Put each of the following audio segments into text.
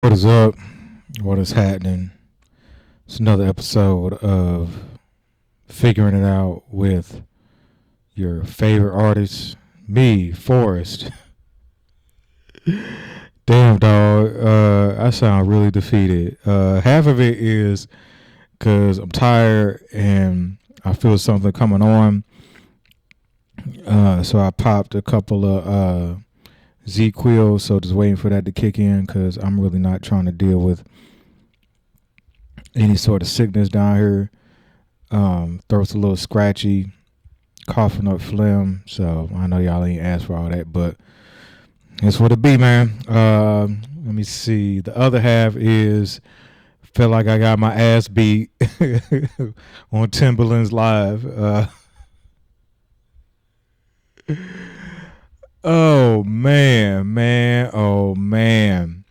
What is up? What is happening? It's another episode of Figuring It Out with your favorite artist, me, Forrest. Damn, dog. I sound really defeated. Half of it is because I'm tired and I feel something coming on. So I popped a couple of Z-Quil, so just waiting for that to kick in because I'm really not trying to deal with any sort of sickness down here. Throat's a little scratchy, coughing up phlegm. So I know y'all ain't asked for all that, but it's what it be, man. Let me see. The other half is feel like I got my ass beat on Timbaland's live. Oh man. Oh man.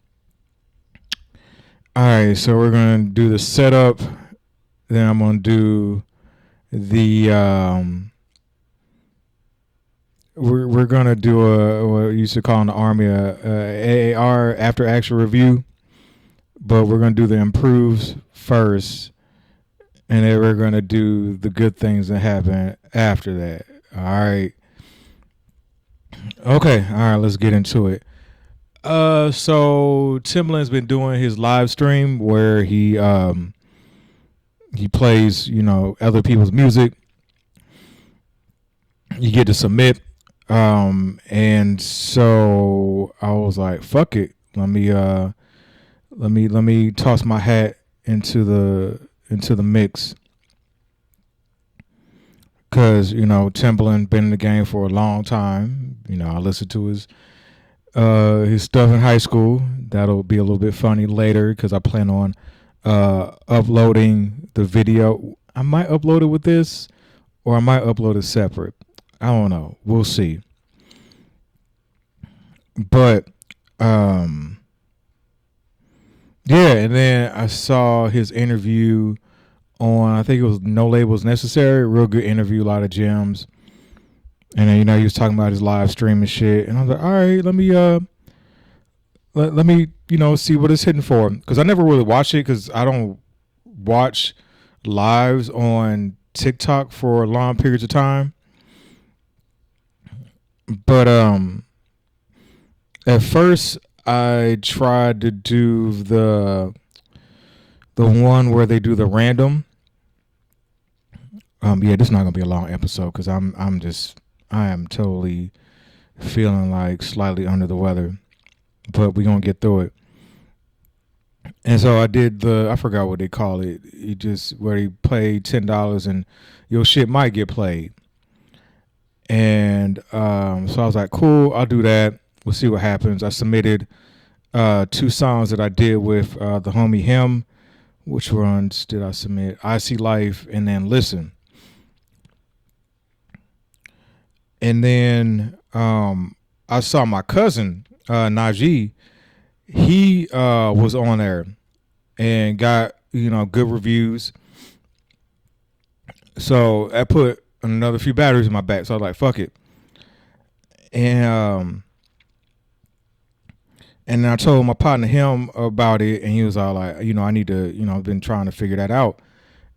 All right, so we're gonna do the setup. Then I'm gonna do the we're gonna do what we used to call in the army a AAR after action review, but we're gonna do the improves first, and then we're gonna do the good things that happen after that. All right. Okay. All right. Let's get into it. So Timbaland's been doing his live stream where he plays other people's music. You get to submit. And so I was like, fuck it. Let me toss my hat into the mix. Cause, Timbaland been in the game for a long time. I listened to his stuff in high school. That'll be a little bit funny later because I plan on uploading the video. I might upload it with this or I might upload it separate. I don't know. We'll see. But yeah, and then I saw his interview on, I think it was No Labels Necessary. Real good interview, a lot of gems. And then he was talking about his live stream and shit. And I was like, all right, let me see what it's hitting for, because I never really watched it because I don't watch lives on TikTok for long periods of time. But at first I tried to do the one where they do the random. Yeah, this is not gonna be a long episode because I am totally feeling like slightly under the weather, but we're gonna get through it. And so I did I forgot what they call it. You just where he played $10 and your shit might get played. And so I was like, cool, I'll do that. We'll see what happens. I submitted two songs that I did with the homie him. Which ones did I submit? I See Life and then Listen. And then I saw my cousin Najee. He was on there and got good reviews. So I put another few batteries in my back. So I was like, fuck it. And then I told my partner him about it, and he was all like, I need to, I've been trying to figure that out.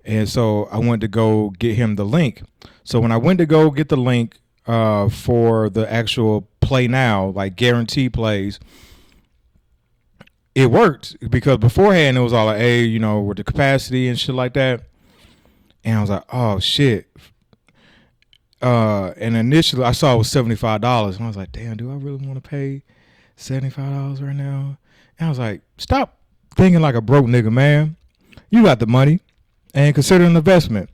And so I went to go get him the link. So when I went to go get the link for the actual play now, like guaranteed plays, it worked because beforehand it was all like, hey, with the capacity and shit like that. And I was like, oh shit. And initially I saw it was $75, and I was like, damn, do I really want to pay $75 right now? And I was like, stop thinking like a broke nigga, man. You got the money and consider an investment.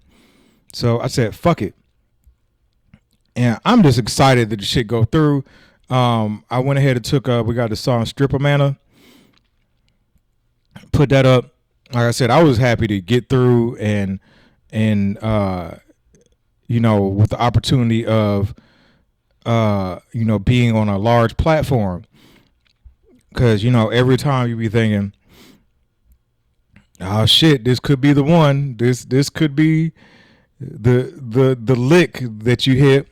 So I said, fuck it. And I'm just excited that the shit go through. I went ahead and took we got the song Stripper Mana, put that up. Like I said, I was happy to get through and with the opportunity of being on a large platform. Because every time you be thinking, oh shit, this could be the one. This could be the lick that you hit.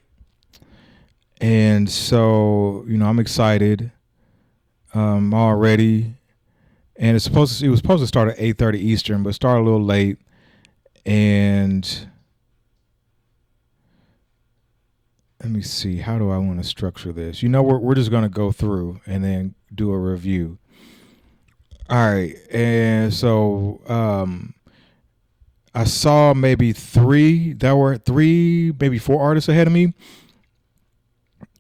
And so I'm excited already. and it was supposed to start at 8:30 Eastern, but started a little late. And let me see, how do I want to structure this? We're just gonna go through and then do a review. All right, and so I saw maybe maybe four artists ahead of me.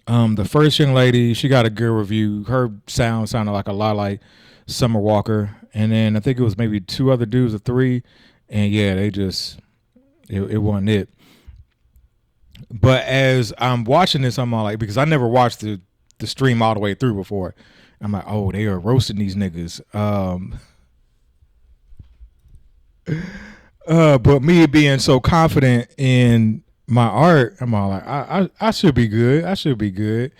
The first young lady, she got a good review. Her sound sounded like a lot like Summer Walker, and then I think it was maybe two other dudes or three, and yeah, it wasn't it. But as I'm watching this, I'm all like, because I never watched the stream all the way through before. I'm like, oh, they are roasting these niggas. But me being so confident in my art, I'm all like, I should be good. I should be good.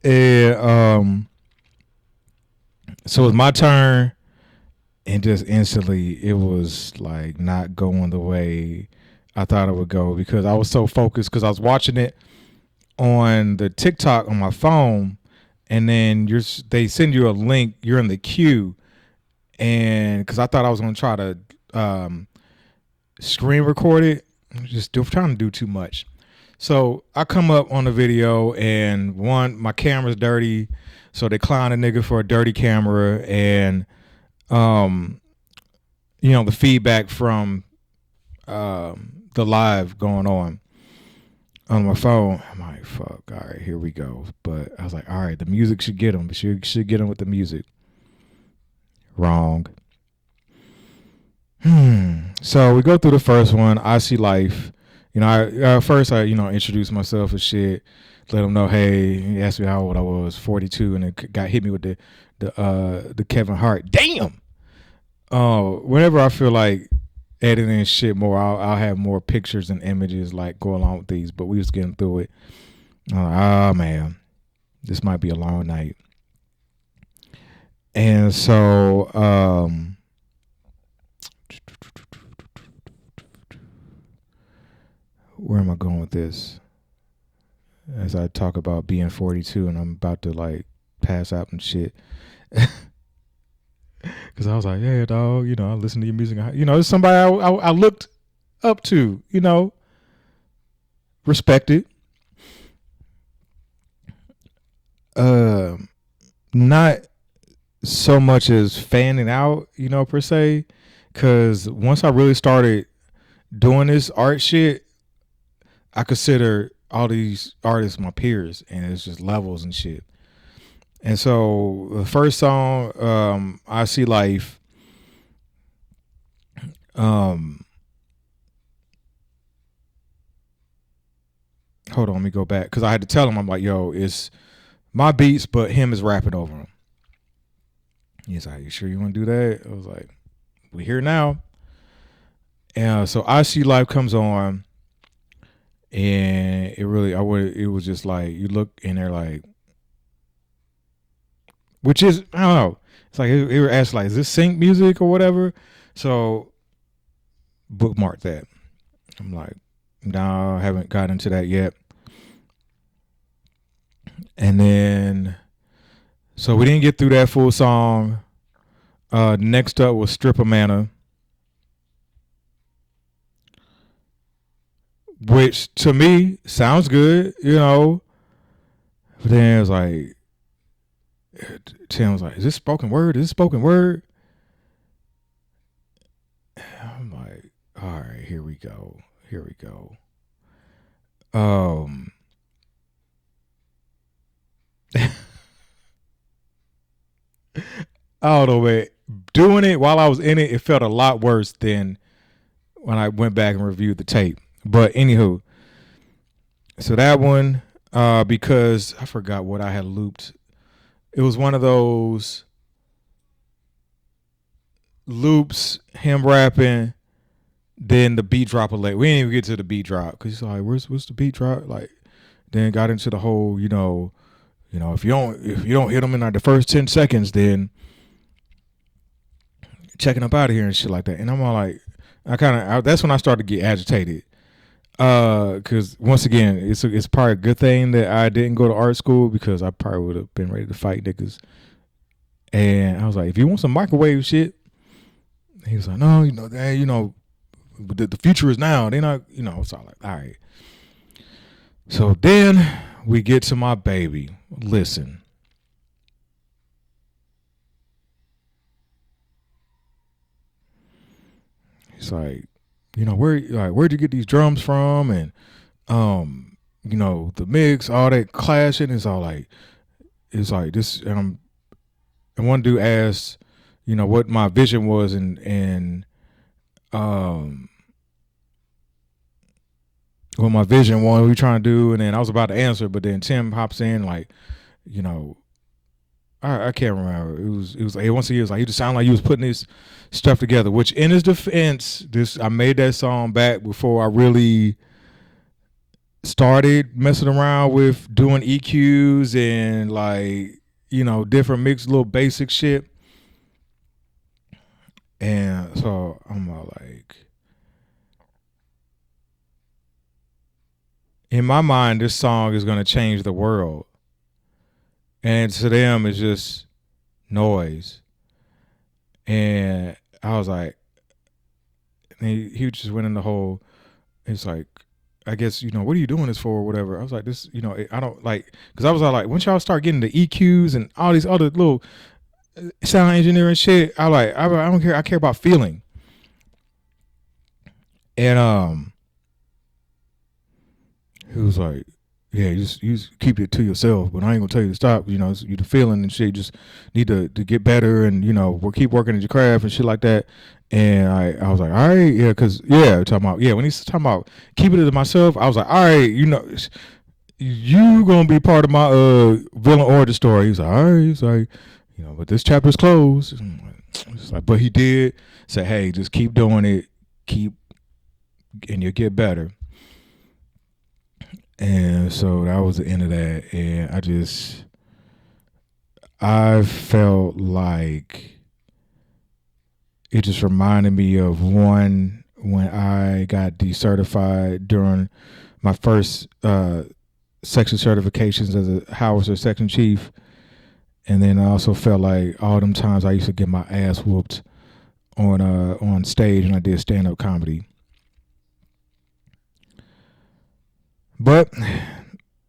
And so it was my turn, and just instantly it was like not going the way I thought it would go, because I was so focused, because I was watching it on the TikTok on my phone, and then they send you a link, you're in the queue, and because I thought I was going to try to screen record it, just trying to do too much. So I come up on the video, and my camera's dirty, so they clown a nigga for a dirty camera, and the feedback from the live going on my phone. I'm like, fuck, all right, here we go. But I was like, all right, the music should get them. Should get them with the music. Wrong. So we go through the first one. I See Life. First I introduced myself and shit. Let them know, hey, he asked me how old I was, 42, and it got hit me with the Kevin Hart. Damn. Whenever I feel like editing shit more, I'll have more pictures and images like go along with these. But we was getting through it. Oh man, this might be a long night. And so where am I going with this? As I talk about being 42 and I'm about to like pass out and shit. Because I was like, yeah, dog, I listen to your music. It's somebody I looked up to, respected. Not so much as fanning out, per se. Because once I really started doing this art shit, I consider all these artists my peers, and it's just levels and shit. And so the first song, I See Life, hold on, let me go back, because I had to tell him, I'm like, yo, it's my beats, but him is rapping over them. He's like, you sure you want to do that? I was like, we here now. And so I See Life comes on, and it was just like, you look in there like, which is, I don't know, it's like they were asked like, is this sync music or whatever? So bookmark that. I'm like, no, I haven't got into that yet. And then so we didn't get through that full song. Next up was Stripper Manna, which to me sounds good, But then it was like, Tim was like, is this spoken word? Is this spoken word? I'm like, all right, here we go. I don't know, man. Doing it while I was in it, it felt a lot worse than when I went back and reviewed the tape. But anywho, so that one, because I forgot what I had looped. It was one of those loops, him rapping, then the beat drop late. We didn't even get to the beat drop because he's like, what's the beat drop? Like, then got into the whole, if you don't hit them in like the first 10 seconds, then checking up out of here and shit like that. And I'm all like, that's when I started to get agitated. Because once again, it's probably a good thing that I didn't go to art school, because I probably would have been ready to fight niggas And I was like, if you want some microwave shit, he was like, no, the future is now. They're not, So I'm like, all right. So then we get to my baby. Listen. He's like, where'd you get these drums from? And the mix, all that clashing is all like, it's like this. And one dude asked, what my vision was, and what my vision was, what we trying to do, and then I was about to answer, but then Tim hops in like, you know, I can't remember. It was like once he was like, he just sounded like he was putting this stuff together. Which, in his defense, I made that song back before I really started messing around with doing EQs and like different mixed little basic shit. And so I'm all like, in my mind, this song is gonna change the world, and to them, it's just noise. And I was like, and he just went in the whole. It's like, I guess what are you doing this for or whatever. I was like, this, I don't like, because I was all like, once y'all start getting the EQs and all these other little sound engineering shit, I don't care. I care about feeling. And he was like, yeah, you just keep it to yourself, but I ain't gonna tell you to stop. You the feeling and shit. You just need to get better, and we'll keep working at your craft and shit like that. And I was like, all right, yeah, because talking about when he's talking about keeping it to myself, I was like, all right, you gonna be part of my villain origin story. He's like, all right, he's like, but this chapter's closed. It's like, but he did say, hey, just keep doing it, and you'll get better. And so that was the end of that. And I felt like it just reminded me of one when I got decertified during my first section certifications as a howitzer section chief. And then I also felt like all them times I used to get my ass whooped on stage when I did stand-up comedy. But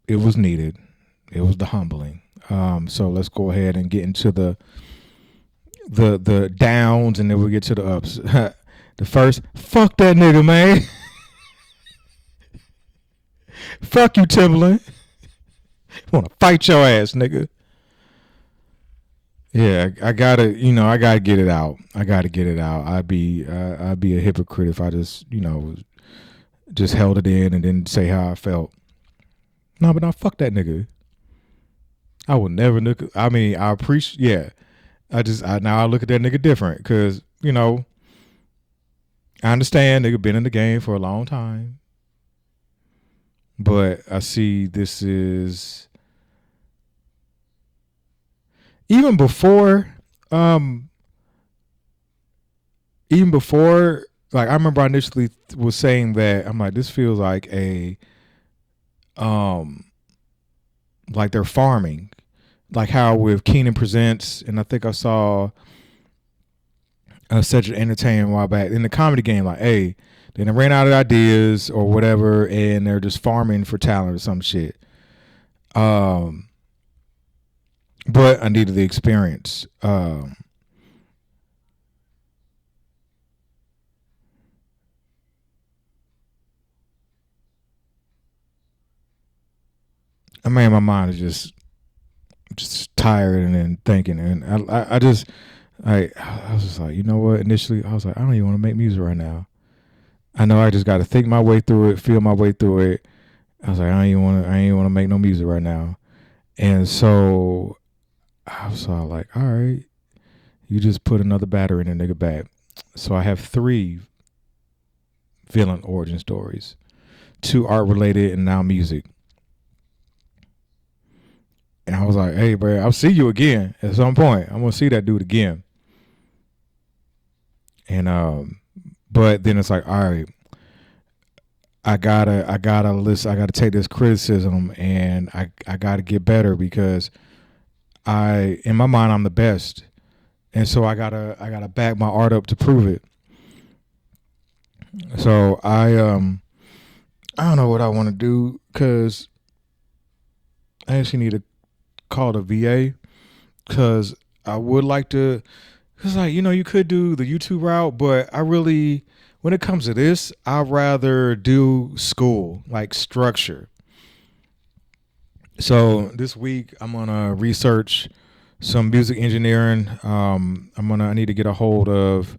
it was needed. It was the humbling. So let's go ahead and get into the downs, and then we'll get to the ups. The first, fuck that nigga, man. Fuck you, Timbaland. Wanna fight your ass, nigga. Yeah, I gotta get it out. I'd be a hypocrite if I just held it in and didn't say how I felt. No, but fuck that nigga. I would never look. I mean, I appreciate. Yeah, now I look at that nigga different because I understand nigga been in the game for a long time, but I see this is even before. Like I remember I initially was saying that I'm like, this feels like like they're farming, like how with Keenan Presents, and I think I saw Cedric Entertainment a while back in the comedy game, like, hey, they ran out of ideas or whatever, and they're just farming for talent or some shit. But I needed the experience. I mean, my mind is just tired and then thinking, and I was just like, you know what? Initially, I was like, I don't even want to make music right now. I know I just got to think my way through it, feel my way through it. I was like, I ain't want to make no music right now. And so I was all like, all right, you just put another battery in a nigga back. So I have 3 villain origin stories, 2 art related, and now music. And I was like, hey, bro, I'll see you again at some point. I'm going to see that dude again. And, but then it's like, all right, I gotta listen. I gotta take this criticism, and I gotta get better because in my mind, I'm the best. and so I gotta back my art up to prove it. So I don't know what I want to do because I actually need to call the VA because I would like to. Cause like you could do the YouTube route, but I really, when it comes to this, I'd rather do school like structure. So this week I'm gonna research some music engineering. I need to get a hold of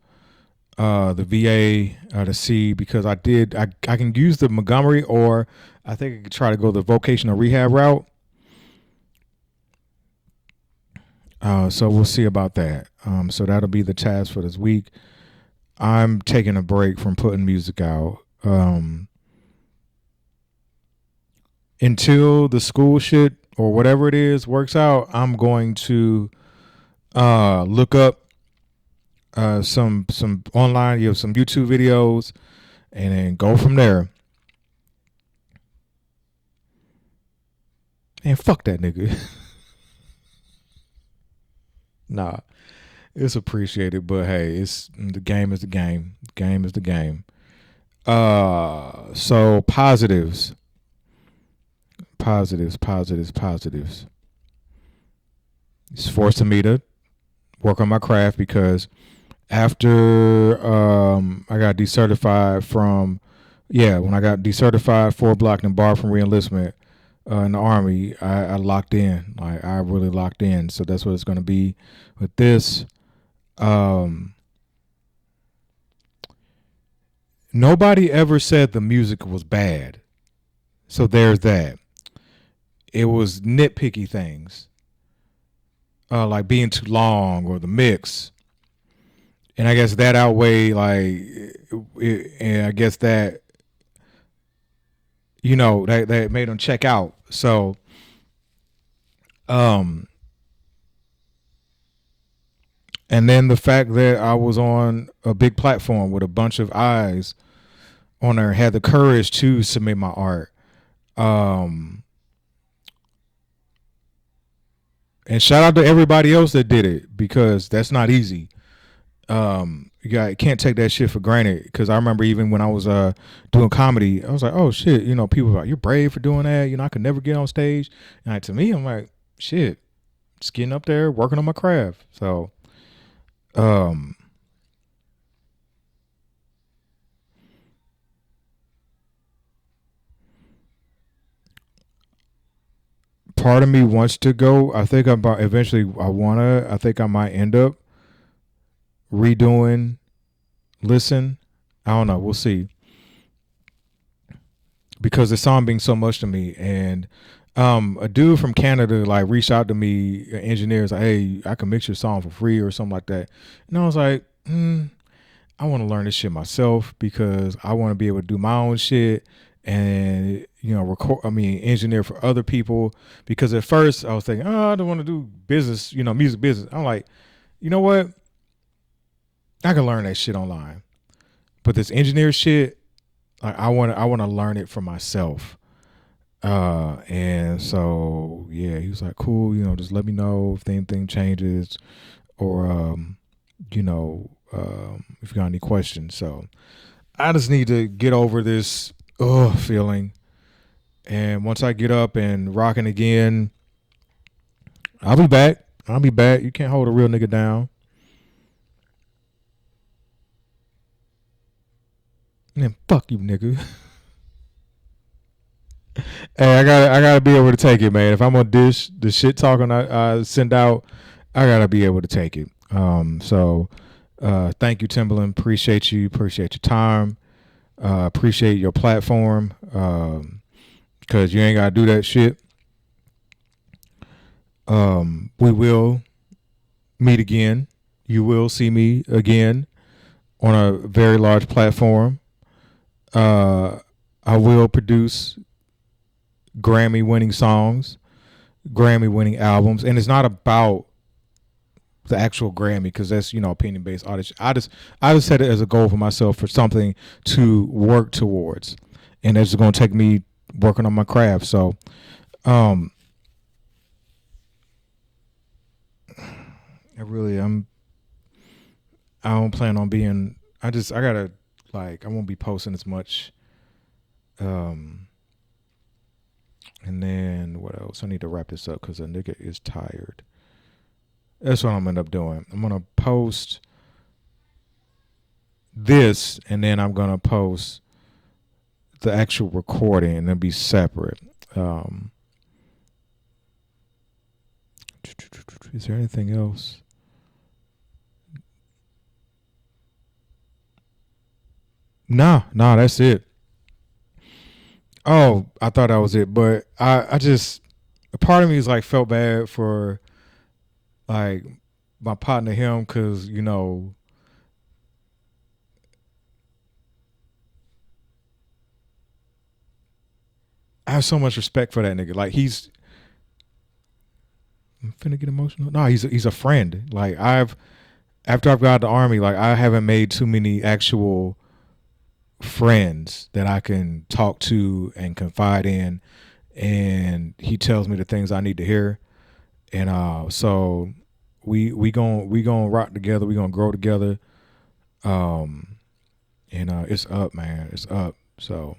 the VA to see because I can use the Montgomery or I think I could try to go the vocational rehab route. So we'll see about that. So that'll be the task for this week. I'm taking a break from putting music out until the school shit or whatever it is works out. I'm going to look up some online, some YouTube videos, and then go from there. And fuck that nigga. Nah, it's appreciated, but hey, it's the game is the game. Game is the game. So positives. It's forcing me to work on my craft because after I got decertified from, when I got decertified, 4 blocked and barred from reenlistment in the Army, I locked in. Like I really locked in. So that's what it's going to be with this. Nobody ever said the music was bad. So there's that. It was nitpicky things, like being too long or the mix. And I guess that outweighed and I guess that that made them check out. So, and then the fact that I was on a big platform with a bunch of eyes on there, had the courage to submit my art. And shout out to everybody else that did it because that's not easy. You can't take that shit for granted because I remember even when I was doing comedy, I was like, oh shit, people were like, you're brave for doing that. I could never get on stage. And to me, I'm like, shit, just getting up there, working on my craft. So, part of me wants to go. I think about eventually. I think I might end up redoing Listen. I don't know. We'll see. Because the song means so much to me, and a dude from Canada like reached out to me, engineers like, hey, I can mix your song for free or something like that. And I was like, I want to learn this shit myself because I want to be able to do my own shit and record. Engineer for other people. Because at first I was thinking, I don't want to do business, music business. I'm like, you know what? I can learn that shit online, but this engineer shit, like I want to learn it for myself. And so he was like, cool, just let me know if anything changes or if you got any questions. So I just need to get over this feeling. And once I get up and rocking again, I'll be back. You can't hold a real nigga down. And fuck you, nigga. Hey, I gotta be able to take it, man. If I'm gonna dish the shit talking I send out, I gotta be able to take it. So thank you, Timbaland. Appreciate you. Appreciate your time. Appreciate your platform. Cause you ain't gotta do that shit. We will meet again. You will see me again on a very large platform. I will produce Grammy-winning songs, Grammy-winning albums, and it's not about the actual Grammy because that's opinion-based audition. I just set it as a goal for myself for something to work towards, and that's going to take me working on my craft. So, I'm I don't plan on being. I gotta like. I won't be posting as much. Um, and then what else? I need to wrap this up because a nigga is tired. That's what I'm gonna end up doing. I'm gonna post this, and then I'm gonna post the actual recording, and it'll be separate. Um, is there anything else? Nah, that's it. Oh, I thought that was it, but I just a part of me is like felt bad for like my partner him because I have so much respect for that nigga. Like I'm finna get emotional. No, he's a friend. Like after I've got out the army, like I haven't made too many actual friends that I can talk to and confide in, and he tells me the things I need to hear, and so we gonna rock together. We gonna grow together. Um, and it's up, man. It's up. So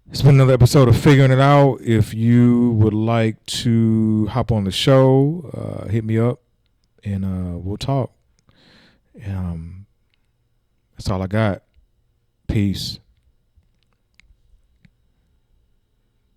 it's been another episode of Figuring It Out. If you would like to hop on the show, hit me up and we'll talk. That's all I got. Peace.